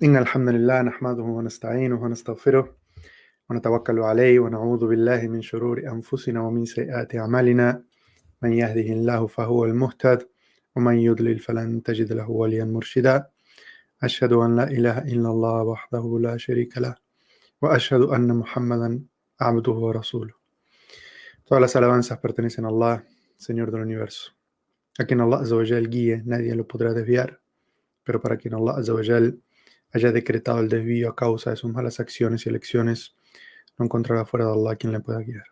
إن الحمد لله نحمده ونستعينه ونستغفره ونتوكل عليه ونعوذ بالله من شرور أنفسنا ومن سيئات أعمالنا من يهده الله فهو المهتد ومن يضلل فلن تجد له وليا مرشدا أشهد أن لا إله إلا الله وحده لا شريك له وأشهد أن محمدا عبده ورسوله. Todas las alabanzas pertenecen a Allah, Señor del universo. A quien Allah Azza wa Jal guíe, nadie lo podrá desviar, pero para quien Allah Azza wa Jal haya decretado el desvío a causa de sus malas acciones y elecciones, no encontrará fuera de Allah quien le pueda guiar.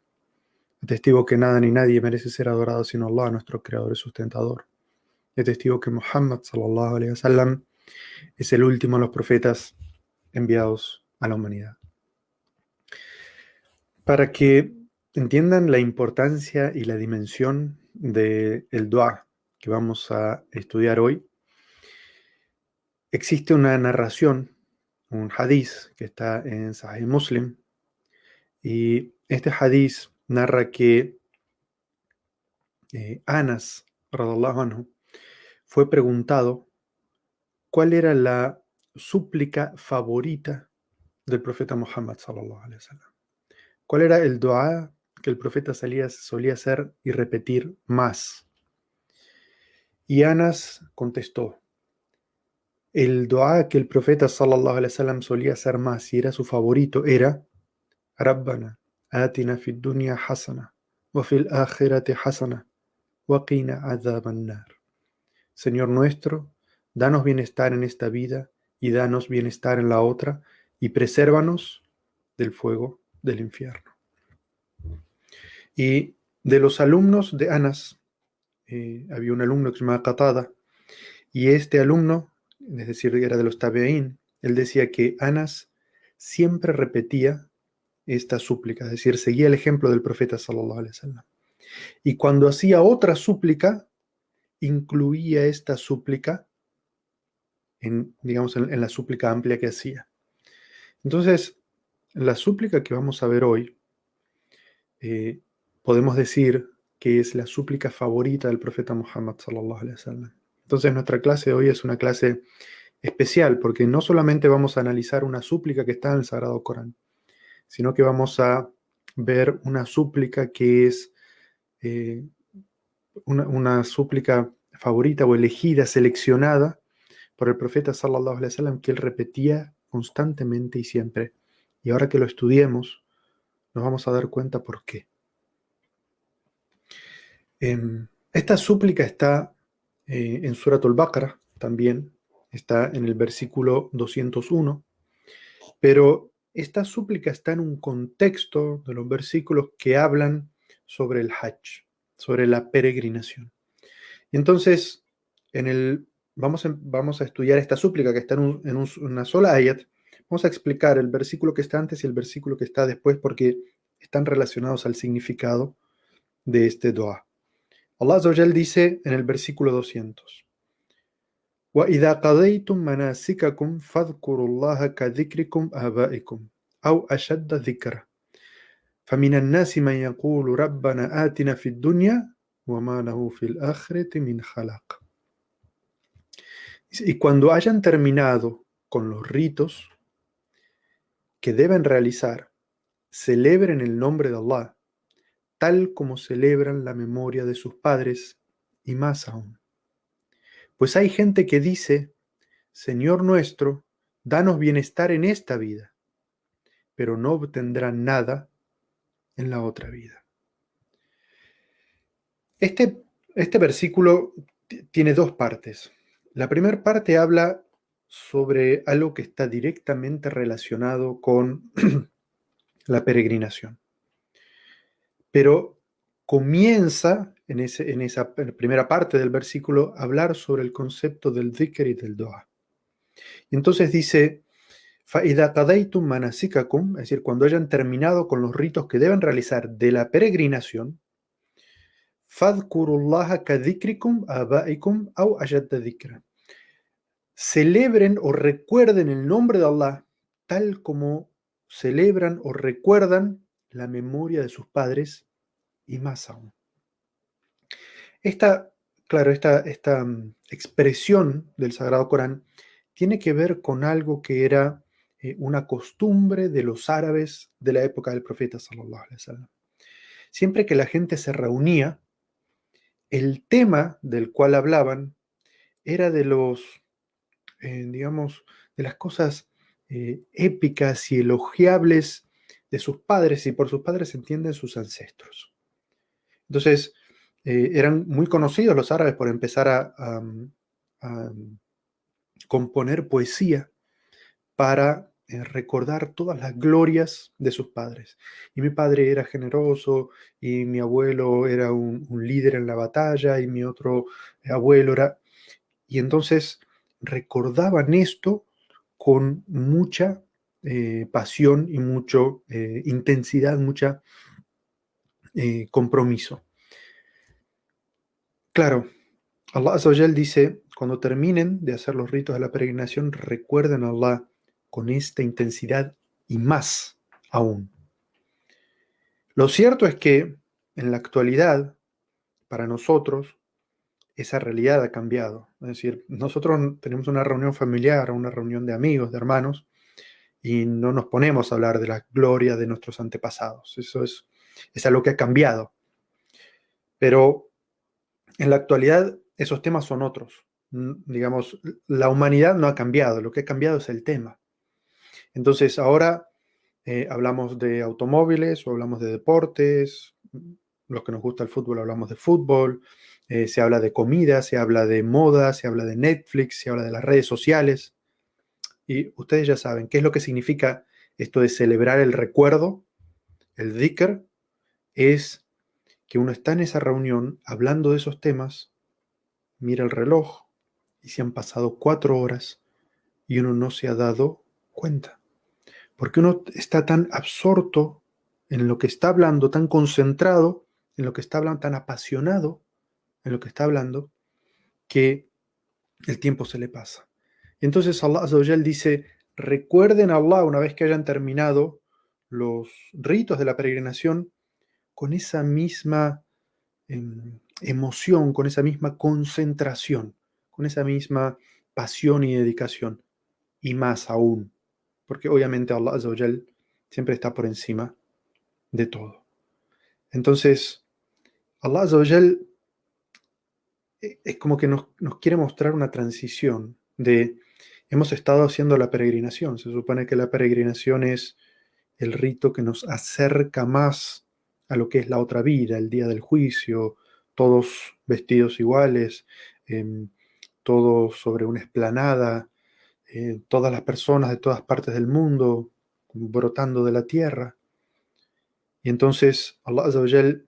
Atestigo que nada ni nadie merece ser adorado sino Allah, nuestro creador y sustentador. Y atestigo que Muhammad sallallahu alaihi wasallam es el último de los profetas enviados a la humanidad. Para que entiendan la importancia y la dimensión del dua que vamos a estudiar hoy, existe una narración, un hadith que está en Sahih Muslim, y este hadith narra que Anas, radallahu anhu, fue preguntado cuál era la súplica favorita del profeta Muhammad sallallahu alaihi wasallam. ¿Cuál era el dua que el profeta solía hacer y repetir más? Y Anas contestó, el dua que el profeta sallallahu alaihi wasallam solía hacer más y era su favorito era Rabbana atina fid dunya hasana wa fil akhirati hasana wa qina adhaban nar. Señor nuestro, danos bienestar en esta vida y danos bienestar en la otra y presérvanos del fuego del infierno. Y de los alumnos de Anas, había un alumno que se llamaba Qatada, y este alumno, es decir, era de los tabeín, él decía que Anas siempre repetía esta súplica, es decir, seguía el ejemplo del profeta sallallahu alaihi wasallam. Y cuando hacía otra súplica, incluía esta súplica en la súplica amplia que hacía. Entonces, la súplica que vamos a ver hoy, podemos decir que es la súplica favorita del profeta Muhammad sallallahu alaihi wasallam. Entonces, nuestra clase de hoy es una clase especial porque no solamente vamos a analizar una súplica que está en el Sagrado Corán, sino que vamos a ver una súplica que es una súplica favorita o elegida, seleccionada por el profeta sallallahu alaihi wasallam, que él repetía constantemente y siempre. Y ahora que lo estudiemos, nos vamos a dar cuenta por qué. Esta súplica está en Surat al-Baqarah también, está en el versículo 201, pero esta súplica está en un contexto de los versículos que hablan sobre el Hajj, sobre la peregrinación. Y entonces, vamos a estudiar esta súplica que está en una sola ayat. Vamos a explicar el versículo que está antes y el versículo que está después porque están relacionados al significado de este dua. Allah Azza wa Jal dice en el versículo 200: وَإِذَا قَضَيْتُم مَنَاسِكَكُمْ فَاذْكُرُوا اللَّهَ كَذِكْرِكُمْ آبَائِكُمْ أَوْ أَشَدَّ ذِكْرًا فَمِنَ النَّاسِ مَن يَقُولُ رَبَّنَا آتِنَا فِي الدُّنْيَا وَمَا لَهُ فِي الْآخِرَةِ مِنْ خَلَاقٍ. Y cuando hayan terminado con los ritos que deben realizar, celebren el nombre de Allah, tal como celebran la memoria de sus padres, y más aún. Pues hay gente que dice, Señor nuestro, danos bienestar en esta vida, pero no obtendrán nada en la otra vida. Este versículo tiene dos partes. La primera parte habla sobre algo que está directamente relacionado con la peregrinación. Pero comienza en esa primera parte del versículo a hablar sobre el concepto del dhikr y del dua. Y entonces dice, فَإِذَا قَضَيْتُم مَنَاسِكَكُمْ, es decir, cuando hayan terminado con los ritos que deben realizar de la peregrinación, فَاذْكُرُوا اللَّهَ كَذِكْرِكُمْ آبَائِكُمْ أَوْ أَشَدَّ ذِكْرًا. Celebren o recuerden el nombre de Allah tal como celebran o recuerdan la memoria de sus padres y más aún. Esta expresión del Sagrado Corán tiene que ver con algo que era una costumbre de los árabes de la época del profeta sallallahu alaihi wasallam. Siempre que la gente se reunía, el tema del cual hablaban era de digamos, de las cosas épicas y elogiables de sus padres, y por sus padres se entienden sus ancestros. Entonces, eran muy conocidos los árabes por empezar a componer poesía para recordar todas las glorias de sus padres. Y mi padre era generoso, y mi abuelo era un líder en la batalla, y mi otro abuelo era... Y entonces recordaban esto con mucha pasión y mucha intensidad, mucha compromiso. Claro, Allah Azza wa Jal dice, cuando terminen de hacer los ritos de la peregrinación, recuerden a Allah con esta intensidad y más aún. Lo cierto es que en la actualidad, para nosotros, esa realidad ha cambiado. Es decir, nosotros tenemos una reunión familiar, una reunión de amigos, de hermanos, y no nos ponemos a hablar de la gloria de nuestros antepasados. Eso es algo que ha cambiado. Pero en la actualidad esos temas son otros. Digamos, la humanidad no ha cambiado, lo que ha cambiado es el tema. Entonces ahora hablamos de automóviles o hablamos de deportes, los que nos gusta el fútbol hablamos de fútbol, se habla de comida, se habla de moda, se habla de Netflix, se habla de las redes sociales. Y ustedes ya saben qué es lo que significa esto de celebrar el recuerdo. El dhikr es que uno está en esa reunión hablando de esos temas, mira el reloj y se han pasado 4 horas y uno no se ha dado cuenta. Porque uno está tan absorto en lo que está hablando, tan concentrado en lo que está hablando, tan apasionado en lo que está hablando, que el tiempo se le pasa. Entonces Allah Azza wa Jal dice, recuerden a Allah una vez que hayan terminado los ritos de la peregrinación con esa misma emoción, con esa misma concentración, con esa misma pasión y dedicación, y más aún, porque obviamente Allah Azza wa Jal siempre está por encima de todo. Entonces, Allah Azza wa Jal es como que nos quiere mostrar una transición de, hemos estado haciendo la peregrinación, se supone que la peregrinación es el rito que nos acerca más a lo que es la otra vida, el día del juicio, todos vestidos iguales, todos sobre una explanada, todas las personas de todas partes del mundo brotando de la tierra. Y entonces Allah Azza wa Jal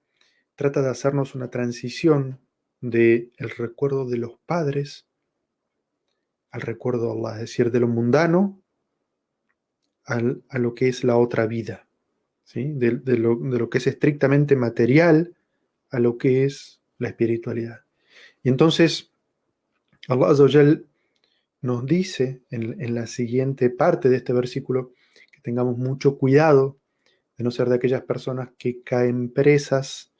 trata de hacernos una transición del recuerdo de los padres al recuerdo de Allah, es decir, de lo mundano a lo que es la otra vida, ¿sí? De lo que es estrictamente material a lo que es la espiritualidad. Y entonces Allah Azza wa Jal nos dice en la siguiente parte de este versículo que tengamos mucho cuidado de no ser de aquellas personas que caen presas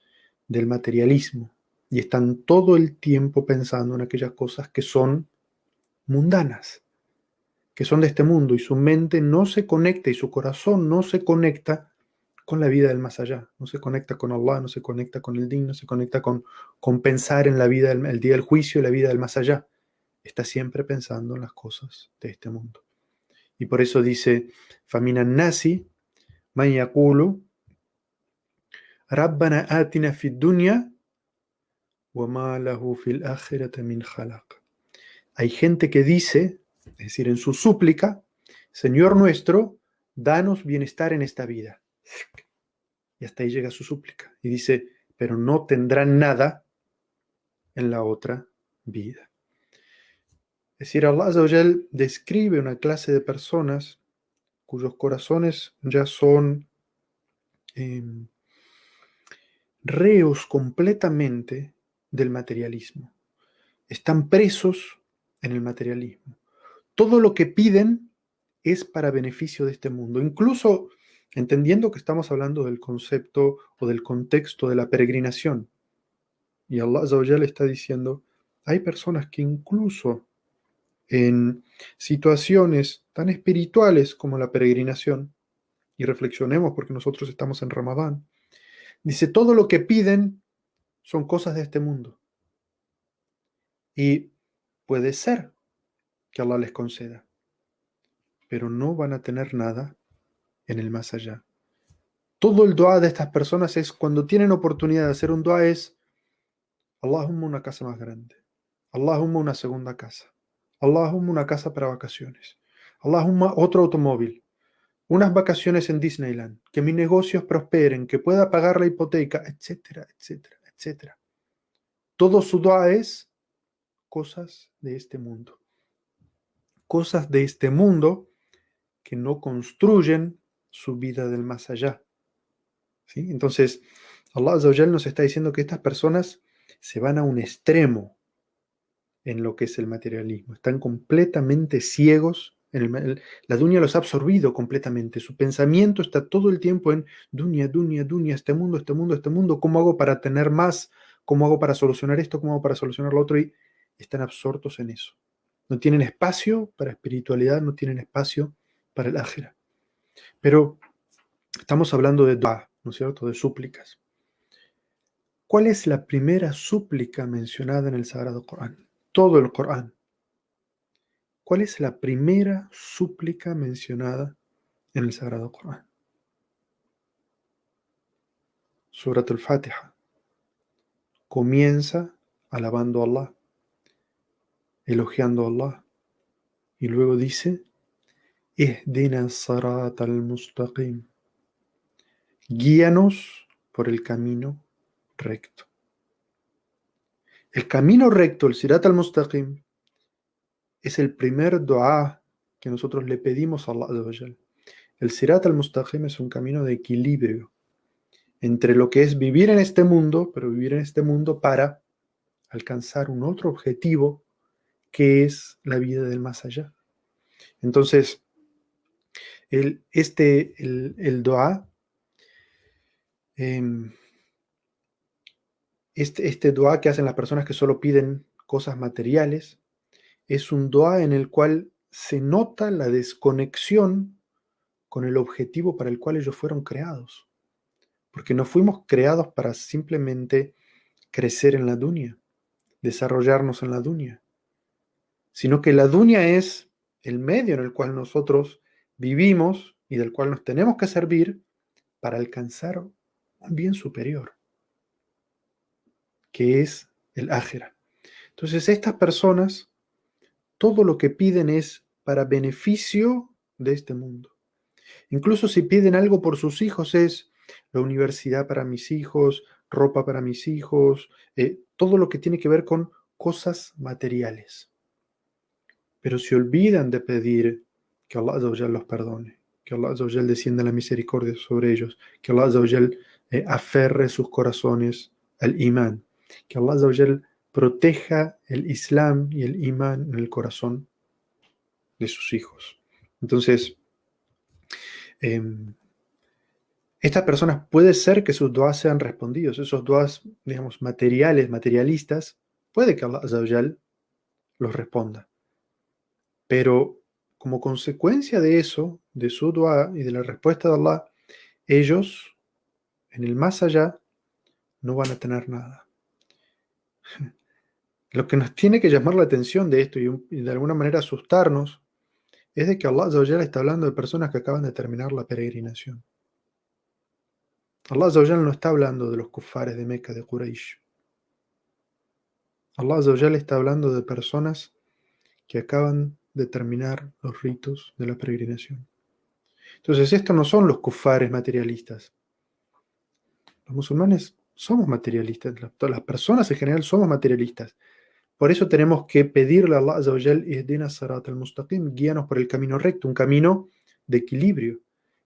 del materialismo y están todo el tiempo pensando en aquellas cosas que son mundanas, que son de este mundo, y su mente no se conecta y su corazón no se conecta con la vida del más allá, no se conecta con Allah, no se conecta con el din, no se conecta con pensar en la vida, el día del juicio y la vida del más allá. Está siempre pensando en las cosas de este mundo. Y por eso dice, فَمِنَ النَّاسِ مَنْ يَقُولُ رَبَّنَا آتِنَا فِي الدُّنْيَا وَمَا لَهُ فِي الْآخِرَةِ مِنْ خَلَقٍ. Hay gente que dice, es decir, en su súplica, Señor nuestro, danos bienestar en esta vida. Y hasta ahí llega su súplica. Y dice, pero no tendrán nada en la otra vida. Es decir, Allah Azza wa Jal describe una clase de personas cuyos corazones ya son reos completamente del materialismo. Están presos en el materialismo. Todo lo que piden es para beneficio de este mundo, incluso entendiendo que estamos hablando del concepto o del contexto de la peregrinación. Y Allah Azza wa Jalla está diciendo, hay personas que incluso en situaciones tan espirituales como la peregrinación, y reflexionemos porque nosotros estamos en Ramadán, dice, todo lo que piden son cosas de este mundo. Y puede ser que Allah les conceda, pero no van a tener nada en el más allá. Todo el dua de estas personas es, cuando tienen oportunidad de hacer un dua, es Allahumma una casa más grande, Allahumma una segunda casa, Allahumma una casa para vacaciones, Allahumma otro automóvil, unas vacaciones en Disneyland, que mis negocios prosperen, que pueda pagar la hipoteca, etcétera, etcétera, etcétera. Todo su dua es cosas de este mundo. Cosas de este mundo que no construyen su vida del más allá. ¿Sí? Entonces, Allah Azza wa Jal nos está diciendo que estas personas se van a un extremo en lo que es el materialismo. Están completamente ciegos. La dunya los ha absorbido completamente. Su pensamiento está todo el tiempo en dunya, dunya, dunya, este mundo, este mundo, este mundo. ¿Cómo hago para tener más? ¿Cómo hago para solucionar esto? ¿Cómo hago para solucionar lo otro? Y están absortos en eso. No tienen espacio para espiritualidad, no tienen espacio para el ájira. Pero estamos hablando de dua, ¿no es cierto? De súplicas. ¿Cuál es la primera súplica mencionada en el Sagrado Corán? Todo el Corán. ¿Cuál es la primera súplica mencionada en el Sagrado Corán? Surat al-Fatiha. Comienza alabando a Allah, elogiando a Allah, y luego dice, Ihdina as-sirata al-mustaqim. Guíanos por el camino recto. El camino recto, el Sirat al-Mustaqim, es el primer dua que nosotros le pedimos a Allah Azza wa Jal. El Sirat al-Mustaqim es un camino de equilibrio entre lo que es vivir en este mundo, pero vivir en este mundo para alcanzar un otro objetivo que es la vida del más allá. Entonces, el dua, este dua que hacen las personas que solo piden cosas materiales, es un dua en el cual se nota la desconexión con el objetivo para el cual ellos fueron creados. Porque no fuimos creados para simplemente crecer en la dunya, desarrollarnos en la dunya, sino que la dunya es el medio en el cual nosotros vivimos y del cual nos tenemos que servir para alcanzar un bien superior, que es el ájira. Entonces estas personas, todo lo que piden es para beneficio de este mundo. Incluso si piden algo por sus hijos es la universidad para mis hijos, ropa para mis hijos, todo lo que tiene que ver con cosas materiales. Pero se olvidan de pedir que Allah Azza wa Jal los perdone, que Allah Azza wa Jal descienda la misericordia sobre ellos, que Allah Azza wa Jal aferre sus corazones al imán, que Allah Azza wa Jal proteja el Islam y el imán en el corazón de sus hijos. Entonces, estas personas puede ser que sus duas sean respondidos, esos duas, digamos, materialistas, puede que Allah Azza wa Jal los responda. Pero como consecuencia de eso, de su dua y de la respuesta de Allah, ellos, en el más allá, no van a tener nada. Lo que nos tiene que llamar la atención de esto y de alguna manera asustarnos es de que Allah Azza wa Jal está hablando de personas que acaban de terminar la peregrinación. Allah Azza wa Jal no está hablando de los kufares de Meca, de Quraysh. Allah Azza wa Jal está hablando de personas que acaban de terminar los ritos de la peregrinación. Entonces, estos no son los kufares materialistas. Los musulmanes somos materialistas, todas las personas en general somos materialistas. Por eso tenemos que pedirle a Allah Azza wa Jal, Ihdina as-sirata al-mustaqim, guíanos por el camino recto, un camino de equilibrio,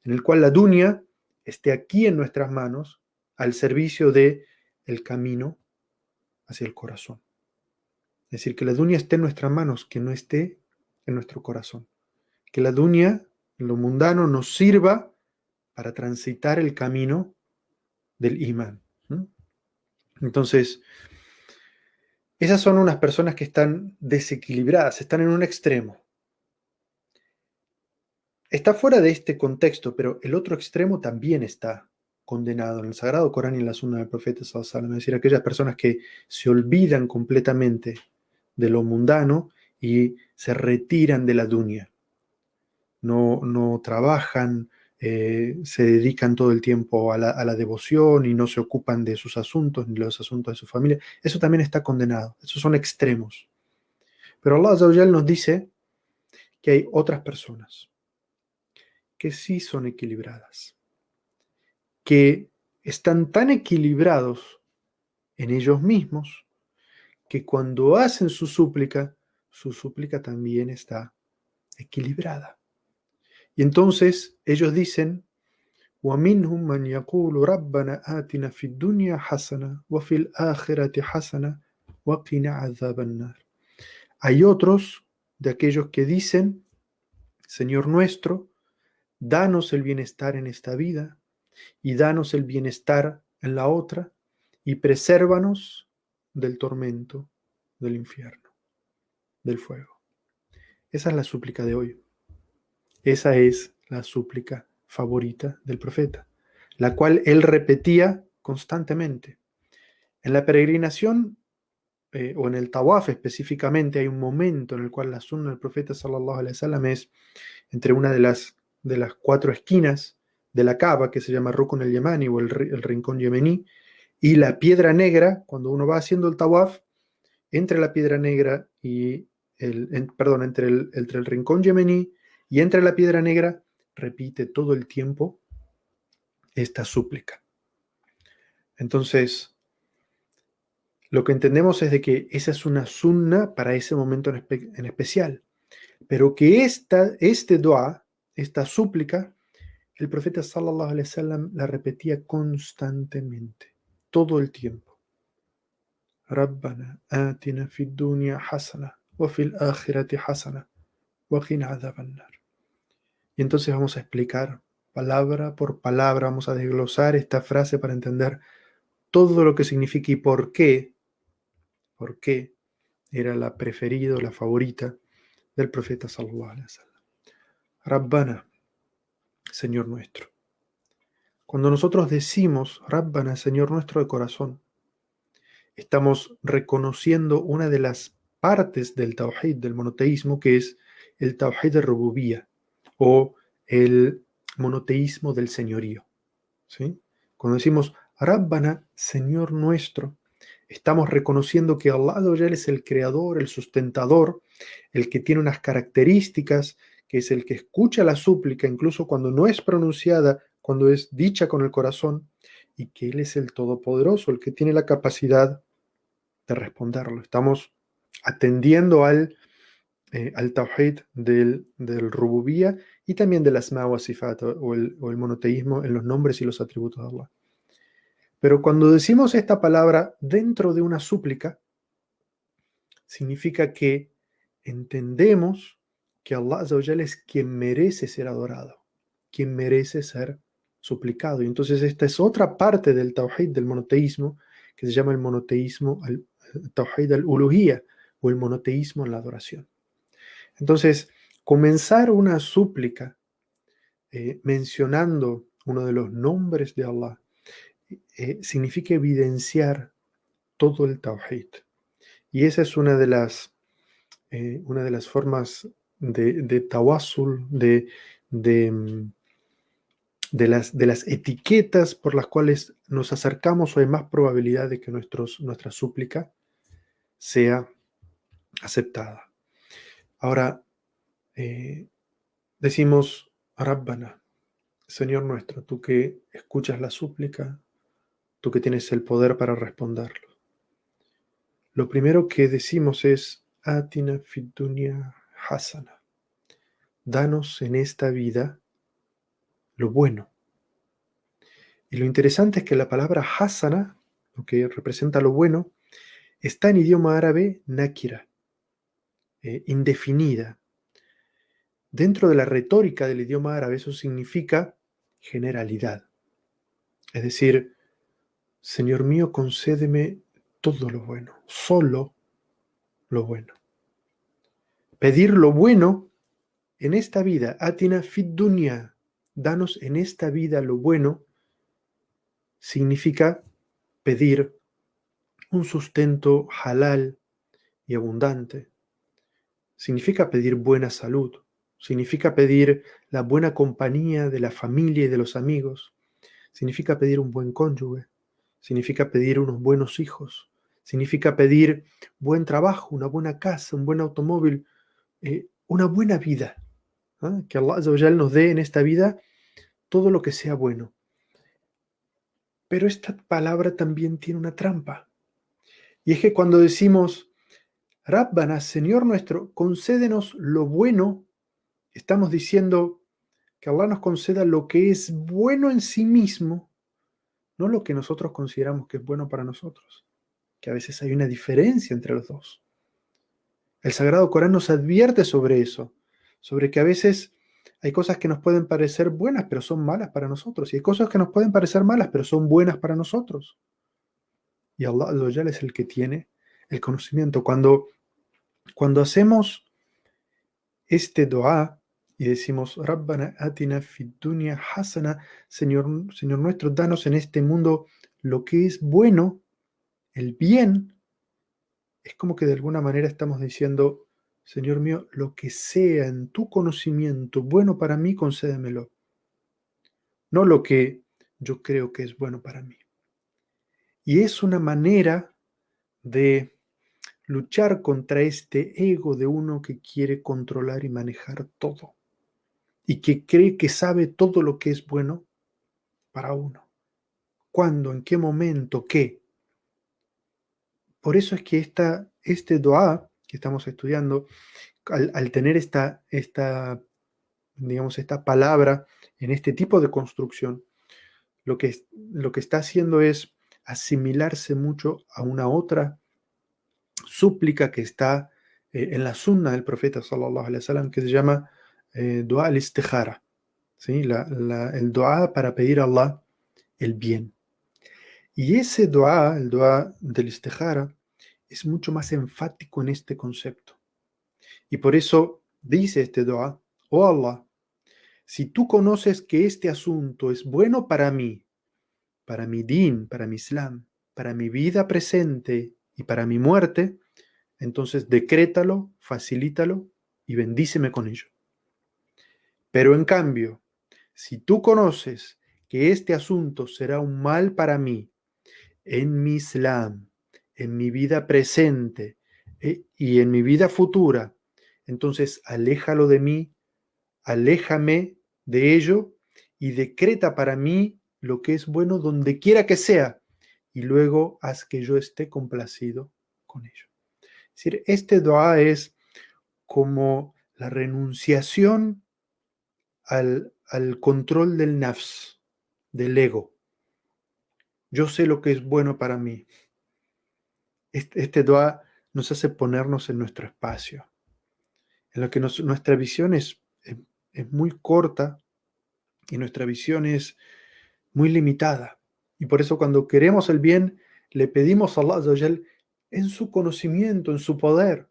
en el cual la dunya esté aquí en nuestras manos, al servicio de el camino hacia el corazón. Es decir, que la dunya esté en nuestras manos, que no esté en nuestro corazón. Que la dunya, lo mundano, nos sirva para transitar el camino del imán. Entonces, Esas son unas personas que están desequilibradas, están en un extremo. Está fuera de este contexto, pero el otro extremo también está condenado en el Sagrado Corán y en la Sunna del Profeta sallallahu alaihi wasallam. Es decir, aquellas personas que se olvidan completamente de lo mundano y se retiran de la dunya. No trabajan, se dedican todo el tiempo a la devoción y no se ocupan de sus asuntos ni los asuntos de su familia. Eso también está condenado. Esos son extremos. Pero Allah Azza wa Jal nos dice que hay otras personas que sí son equilibradas, que están tan equilibrados en ellos mismos que cuando hacen su súplica también está equilibrada. Y entonces ellos dicen: وَمِنْهُمْ مَنْ يَقُولُ رَبَّنَا آتِنَا فِي الدُّنْيَا حَسَنَةً وَفِي الْآخِرَةِ حَسَنَةً وَقِنَا عَذَابَ النَّارِ. Hay otros de aquellos que dicen: Señor nuestro, danos el bienestar en esta vida y danos el bienestar en la otra, y presérvanos del tormento del infierno, del fuego. Esa es la súplica de hoy. Esa es la súplica favorita del profeta, la cual él repetía constantemente. En la peregrinación, o en el tawaf específicamente, hay un momento en el cual la sunna del profeta sallallahu alaihi wasallam es entre una de las cuatro esquinas de la Kaaba, que se llama Rukn el-Yamani o el rincón yemení, y la piedra negra. Cuando uno va haciendo el tawaf, entre la piedra negra y entre el rincón yemení y entre la piedra negra, repite todo el tiempo esta súplica. Entonces, lo que entendemos es de que esa es una sunna para ese momento en especial, pero que este dua, esta súplica, el profeta sallallahu alaihi wasallam la repetía constantemente, todo el tiempo. Rabbana atina fid dunya hasana wa fil akhirati hasana wa qina adhaban nar. Y entonces vamos a explicar palabra por palabra, vamos a desglosar esta frase para entender todo lo que significa y por qué era la preferida, la favorita del profeta sallallahu alaihi wasallam. Rabbana, Señor nuestro. Cuando nosotros decimos Rabbana, Señor nuestro de corazón, estamos reconociendo una de las partes del Tawhid, del monoteísmo, que es el Tawhid de Rububía o el monoteísmo del señorío. ¿Sí? Cuando decimos Rabbana, Señor nuestro, estamos reconociendo que Allah es el creador, el sustentador, el que tiene unas características, que es el que escucha la súplica, incluso cuando no es pronunciada, cuando es dicha con el corazón, y que Él es el Todopoderoso, el que tiene la capacidad de responderlo. Estamos atendiendo al Tawhid del Rububía y también del Asma wa Sifat o el monoteísmo en los nombres y los atributos de Allah. Pero cuando decimos esta palabra dentro de una súplica, significa que entendemos que Allah Azza wa Jalla es quien merece ser adorado, quien merece ser suplicado. Y entonces esta es otra parte del Tawhid del monoteísmo, que se llama el monoteísmo, el Tawhid al-Uluhiyya, o el monoteísmo en la adoración. Entonces, comenzar una súplica mencionando uno de los nombres de Allah significa evidenciar todo el Tawhid. Y esa es una de las formas de tawassul, de las etiquetas por las cuales nos acercamos o hay más probabilidad de que nuestra súplica sea aceptada. Ahora, decimos Rabbana, Señor nuestro, tú que escuchas la súplica, tú que tienes el poder para responderlo. Lo primero que decimos es Atina fid dunya hasana. Danos en esta vida lo bueno. Y lo interesante es que la palabra hasana, lo que representa lo bueno, está en idioma árabe nakira, indefinida. Dentro de la retórica del idioma árabe eso significa generalidad. Es decir, Señor mío, concédeme todo lo bueno, solo lo bueno. Pedir lo bueno en esta vida. Atina fid dunya. Danos en esta vida lo bueno. Significa pedir un sustento halal y abundante. Significa pedir buena salud. Significa pedir la buena compañía de la familia y de los amigos. Significa pedir un buen cónyuge. Significa pedir unos buenos hijos. Significa pedir buen trabajo, una buena casa, un buen automóvil, una buena vida. ¿Ah? Que Allah Azza wa Jal nos dé en esta vida todo lo que sea bueno. Pero esta palabra también tiene una trampa. Y es que cuando decimos, Rabbana, Señor nuestro, concédenos lo bueno, estamos diciendo que Allah nos conceda lo que es bueno en sí mismo, no lo que nosotros consideramos que es bueno para nosotros, que a veces hay una diferencia entre los dos. El Sagrado Corán nos advierte sobre eso, sobre que a veces hay cosas que nos pueden parecer buenas, pero son malas para nosotros, y hay cosas que nos pueden parecer malas, pero son buenas para nosotros. Y Allah Azza wa Jalla es el que tiene el conocimiento. Cuando hacemos este dua y decimos, Rabbana atina fid dunya hasana, Señor nuestro, danos en este mundo lo que es bueno, el bien, es como que de alguna manera estamos diciendo, Señor mío, lo que sea en tu conocimiento bueno para mí, concédemelo. No lo que yo creo que es bueno para mí. Y es una manera de luchar contra este ego de uno que quiere controlar y manejar todo y que cree que sabe todo lo que es bueno para uno. ¿Cuándo? ¿En qué momento? ¿Qué? Por eso es que este dua que estamos estudiando, al tener digamos, esta palabra en este tipo de construcción, lo que está haciendo es asimilarse mucho a una otra súplica que está en la sunna del profeta sallallahu alaihi wasallam, que se llama dua al-istikhara, ¿sí? El dua para pedir a Allah el bien. Y ese dua, el dua del istikhara, es mucho más enfático en este concepto. Y por eso dice este dua, oh Allah, si tú conoces que este asunto es bueno para mi din, para mi islam, para mi vida presente y para mi muerte, entonces decrétalo, facilítalo y bendíceme con ello. Pero en cambio, si tú conoces que este asunto será un mal para mí, en mi islam, en mi vida presente y en mi vida futura, entonces aléjalo de mí, aléjame de ello y decreta para mí lo que es bueno donde quiera que sea, y luego haz que yo esté complacido con ello. Es decir, este dua es como la renunciación al control del nafs, del ego. Yo sé lo que es bueno para mí. Este dua nos hace ponernos en nuestro espacio, en lo que nuestra visión es muy corta y nuestra visión es muy limitada. Y por eso cuando queremos el bien, le pedimos a Allah Azza wa Jal en su conocimiento, en su poder,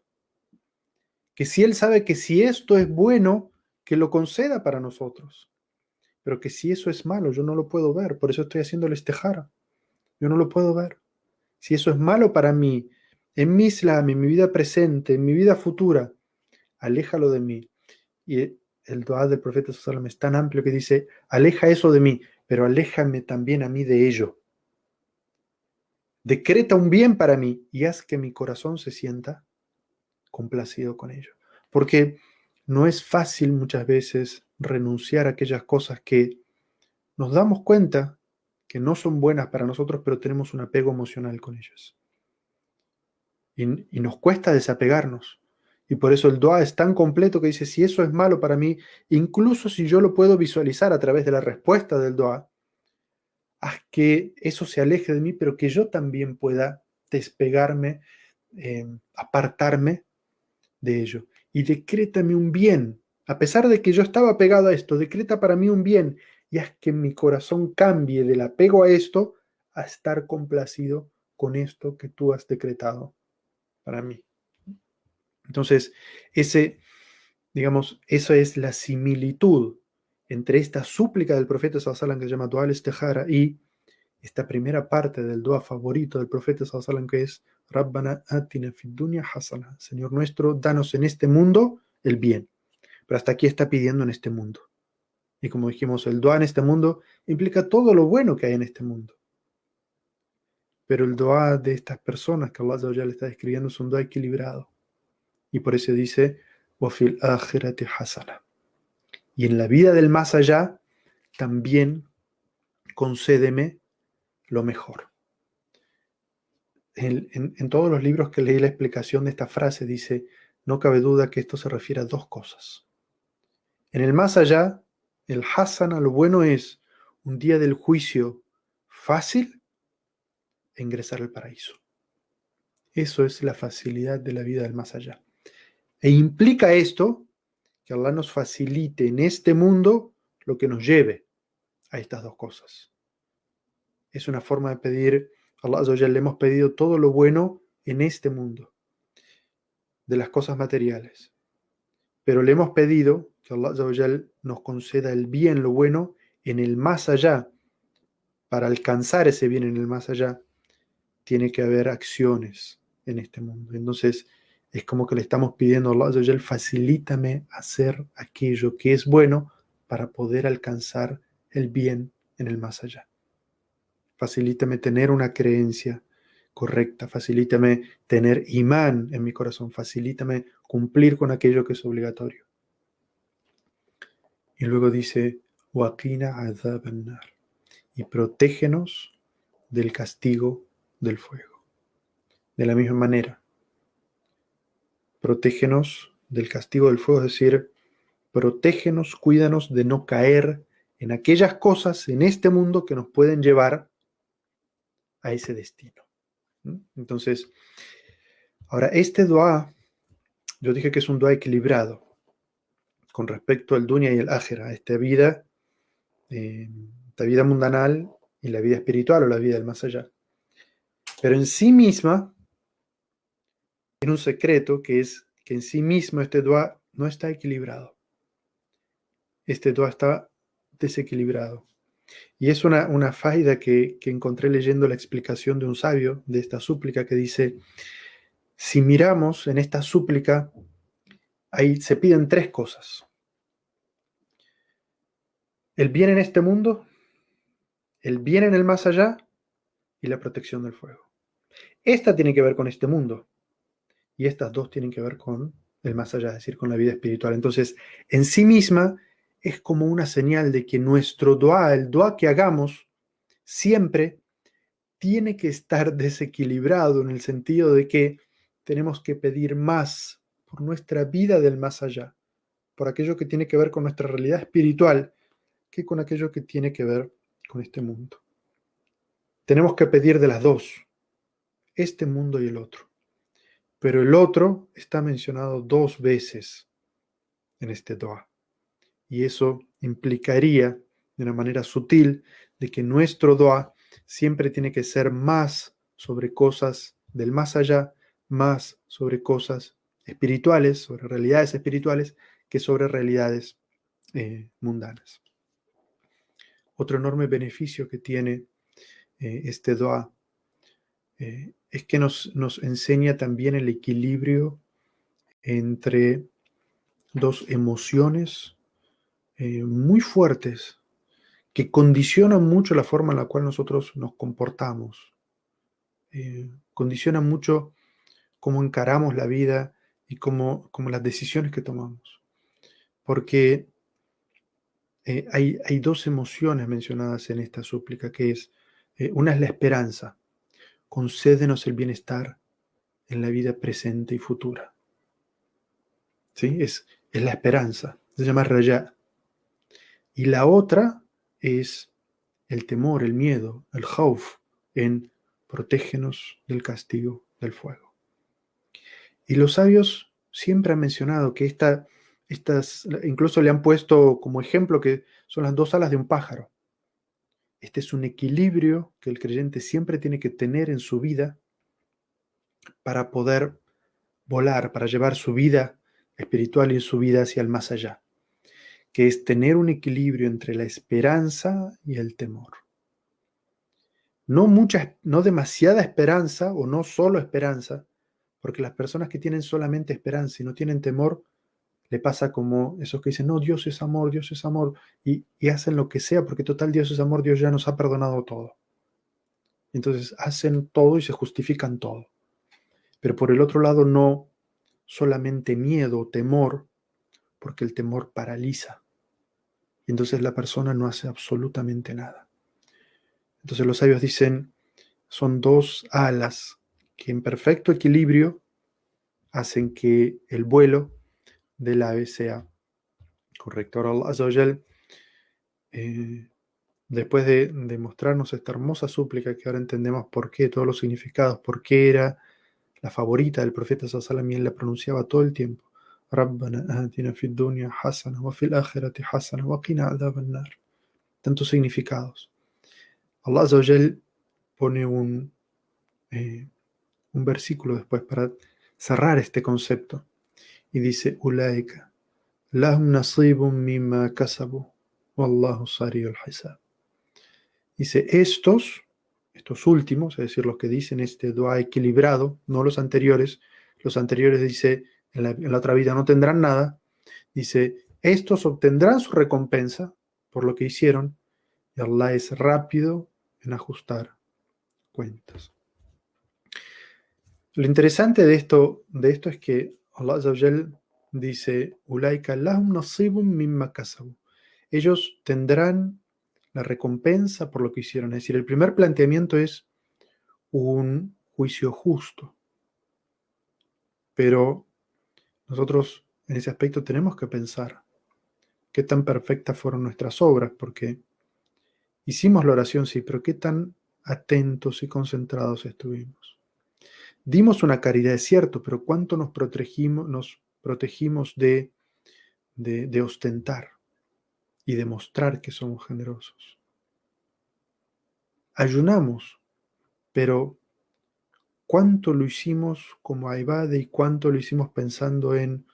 que si Él sabe que si esto es bueno, que lo conceda para nosotros, pero que si eso es malo, yo no lo puedo ver, por eso estoy haciendo el istijara, yo no lo puedo ver. Si eso es malo para mí, en mi Islam, en mi vida presente, en mi vida futura, aléjalo de mí. Y el dua del profeta sallallahu alaihi wasallam es tan amplio que dice, aleja eso de mí, pero aléjame también a mí de ello. Decreta un bien para mí y haz que mi corazón se sienta complacido con ello. Porque no es fácil muchas veces renunciar a aquellas cosas que nos damos cuenta que no son buenas para nosotros, pero tenemos un apego emocional con ellas. Y nos cuesta desapegarnos. Y por eso el dua es tan completo que dice, si eso es malo para mí, incluso si yo lo puedo visualizar a través de la respuesta del dua, haz que eso se aleje de mí, pero que yo también pueda despegarme, apartarme de ello. Y decrétame un bien. A pesar de que yo estaba pegado a esto, decreta para mí un bien y haz que mi corazón cambie del apego a esto a estar complacido con esto que tú has decretado para mí. Entonces, esa es la similitud entre esta súplica del profeta sallallahu alaihi wasallam que se llama Dua al-Istikhara y esta primera parte del dua favorito del profeta sallallahu alaihi wasallam que es Rabbana atina fid dunya hasana. Señor nuestro, danos en este mundo el bien. Pero hasta aquí está pidiendo en este mundo. Y como dijimos, el dua en este mundo implica todo lo bueno que hay en este mundo. Pero el dua de estas personas que Allah Azza wa Jalla está describiendo es un dua equilibrado. Y por eso dice, وَفِي الْآخِرَةِ hasana. Y en la vida del más allá, también concédeme lo mejor. En todos los libros que leí la explicación de esta frase dice, no cabe duda que esto se refiere a dos cosas. En el más allá, el hasana, lo bueno es un día del juicio fácil e ingresar al paraíso. Eso es la facilidad de la vida del más allá. E implica esto que Allah nos facilite en este mundo lo que nos lleve a estas dos cosas. Es una forma de pedir, a Allah Azza wa Jalla le hemos pedido todo lo bueno en este mundo, de las cosas materiales. Pero le hemos pedido que Allah Azza wa Jalla nos conceda el bien, lo bueno, en el más allá. Para alcanzar ese bien en el más allá, tiene que haber acciones en este mundo. Entonces, es como que le estamos pidiendo a Allah Azza wa Jalla, facilítame hacer aquello que es bueno para poder alcanzar el bien en el más allá. Facilítame tener una creencia correcta, facilítame tener imán en mi corazón, facilítame cumplir con aquello que es obligatorio. Y luego dice, وَقِنَا عَذَابَ النَّارِ, y protégenos del castigo del fuego. De la misma manera, protégenos del castigo del fuego, es decir, protégenos, cuídanos de no caer en aquellas cosas en este mundo que nos pueden llevar a ese destino. Entonces, ahora este dua, yo dije que es un dua equilibrado con respecto al dunya y el ájera, esta vida mundanal y la vida espiritual o la vida del más allá. Pero en sí misma, tiene un secreto que es que en sí mismo este dua no está equilibrado. Este dua está desequilibrado. Y es una faida que encontré leyendo la explicación de un sabio de esta súplica que dice, si miramos en esta súplica, ahí se piden tres cosas. El bien en este mundo, el bien en el más allá y la protección del fuego. Esta tiene que ver con este mundo y estas dos tienen que ver con el más allá, es decir, con la vida espiritual. Entonces, en sí misma es como una señal de que nuestro dua, el dua que hagamos, siempre tiene que estar desequilibrado en el sentido de que tenemos que pedir más por nuestra vida del más allá, por aquello que tiene que ver con nuestra realidad espiritual, que con aquello que tiene que ver con este mundo. Tenemos que pedir de las dos, este mundo y el otro. Pero el otro está mencionado dos veces en este dua. Y eso implicaría, de una manera sutil, de que nuestro dua siempre tiene que ser más sobre cosas del más allá, más sobre cosas espirituales, sobre realidades espirituales, que sobre realidades mundanas. Otro enorme beneficio que tiene este dua es que nos enseña también el equilibrio entre dos emociones muy fuertes que condicionan mucho la forma en la cual nosotros nos comportamos, condicionan mucho cómo encaramos la vida y cómo las decisiones que tomamos. Porque hay dos emociones mencionadas en esta súplica, que es, una es la esperanza, concédenos el bienestar en la vida presente y futura. ¿Sí? Es la esperanza, se llama raya. Y la otra es el temor, el miedo, el khawf, en protégenos del castigo del fuego. Y los sabios siempre han mencionado que estas, incluso le han puesto como ejemplo que son las dos alas de un pájaro. Este es un equilibrio que el creyente siempre tiene que tener en su vida para poder volar, para llevar su vida espiritual y su vida hacia el más allá, que es tener un equilibrio entre la esperanza y el temor. No demasiada esperanza o no solo esperanza, porque las personas que tienen solamente esperanza y no tienen temor, le pasa como esos que dicen, no, Dios es amor, y hacen lo que sea, porque total Dios es amor, Dios ya nos ha perdonado todo. Entonces hacen todo y se justifican todo. Pero por el otro lado, no solamente miedo o temor, porque el temor paraliza. Y entonces la persona no hace absolutamente nada. Entonces los sabios dicen, son dos alas que en perfecto equilibrio hacen que el vuelo del ave sea correcto. Ahora Allah Azza wa Jal, después de mostrarnos esta hermosa súplica que ahora entendemos por qué, todos los significados, por qué era la favorita del profeta sallallahu alaihi wasallam y él la pronunciaba todo el tiempo. Rabbana atina fid dunya hasana wa fil akhirati hasana wa qina adhaban nar. Tantos significados. Allah Azza wa Jal pone un versículo después para cerrar este concepto y dice ulaika lahum nasibun mimma kasabu wallahu sari'ul hisab. Dice estos últimos, es decir, los que dicen este dua equilibrado, no los anteriores. Los anteriores dice en la otra vida no tendrán nada. Dice estos obtendrán su recompensa por lo que hicieron y Allah es rápido en ajustar cuentas. Lo interesante de esto es que Allah Azza wa Jal dice Ulaika lahum nasibun mimma kasabu. Ellos tendrán la recompensa por lo que hicieron. Es decir, el primer planteamiento es un juicio justo. Pero nosotros en ese aspecto tenemos que pensar qué tan perfectas fueron nuestras obras, porque hicimos la oración, sí, pero qué tan atentos y concentrados estuvimos. Dimos una caridad, es cierto, pero cuánto nos protegimos de ostentar y de mostrar que somos generosos. Ayunamos, pero cuánto lo hicimos como ibade y cuánto lo hicimos pensando en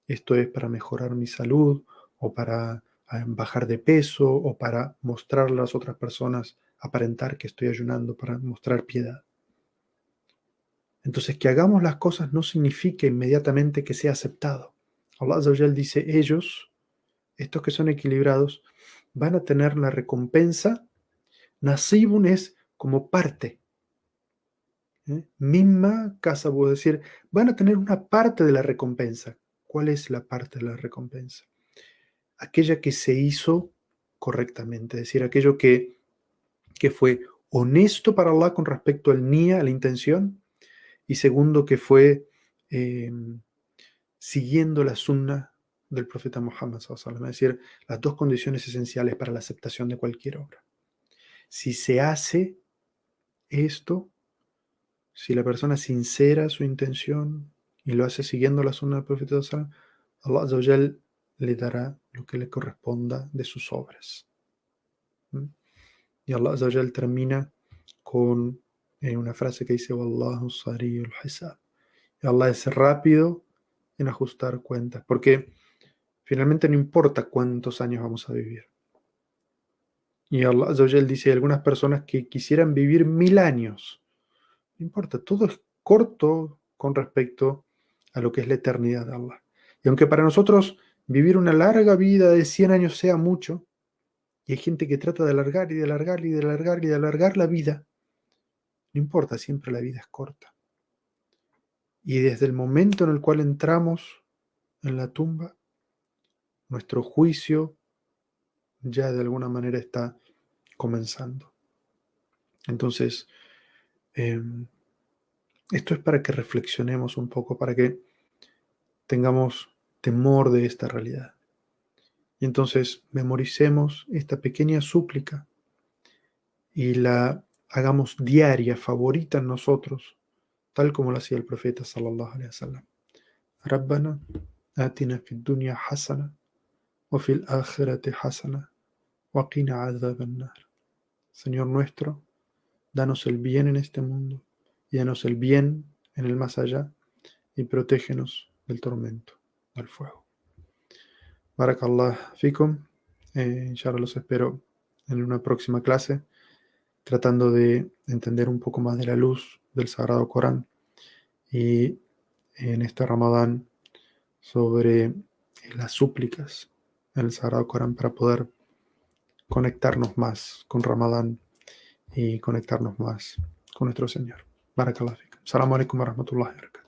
esto es para mejorar mi salud o para bajar de peso o para mostrar a las otras personas, aparentar que estoy ayunando, para mostrar piedad. Entonces, que hagamos las cosas no significa inmediatamente que sea aceptado. Allah Azza wa Jal dice, ellos, estos que son equilibrados, van a tener la recompensa. Nasibun es como parte. Mimma kasabu, es decir, van a tener una parte de la recompensa. ¿Cuál es la parte de la recompensa? Aquella que se hizo correctamente, es decir, aquello que fue honesto para Allah con respecto al niya, a la intención, y segundo, que fue eh, siguiendo la sunna del profeta Muhammad, es decir, las dos condiciones esenciales para la aceptación de cualquier obra. Si se hace esto, si la persona sincera su intención y lo hace siguiendo la sunna del profeta, Allah Azza wa Jal le dará lo que le corresponda de sus obras. Y Allah Azza wa Jal termina con una frase que dice Wallahu sari'ul hisab. Y Allah es rápido en ajustar cuentas, porque finalmente no importa cuántos años vamos a vivir. Y Allah Azza wa Jal dice, hay algunas personas que quisieran vivir 1000 años. No importa, todo es corto con respecto a lo que es la eternidad de Allah. Y aunque para nosotros vivir una larga vida de 100 años sea mucho, y hay gente que trata de alargar y de alargar y de alargar y de alargar la vida, no importa, siempre la vida es corta. Y desde el momento en el cual entramos en la tumba, nuestro juicio ya de alguna manera está comenzando. Entonces, esto es para que reflexionemos un poco, para que tengamos temor de esta realidad. Y entonces memoricemos esta pequeña súplica y la hagamos diaria, favorita en nosotros, tal como lo hacía el profeta sallallahu alaihi wasallam. Rabbana atina fid dunya hasana wa fil akhirati hasana wa qina adhaban nar. Señor nuestro, danos el bien en este mundo y danos el bien en el más allá y protégenos del tormento, del fuego. Barakallah fikum. Inshallah los espero en una próxima clase, tratando de entender un poco más de la luz del Sagrado Corán y en este Ramadán sobre las súplicas en el Sagrado Corán para poder conectarnos más con Ramadán y conectarnos más con nuestro Señor. Barakallah fikum. Assalamu alaikum wa rahmatullahi wa barakatuh.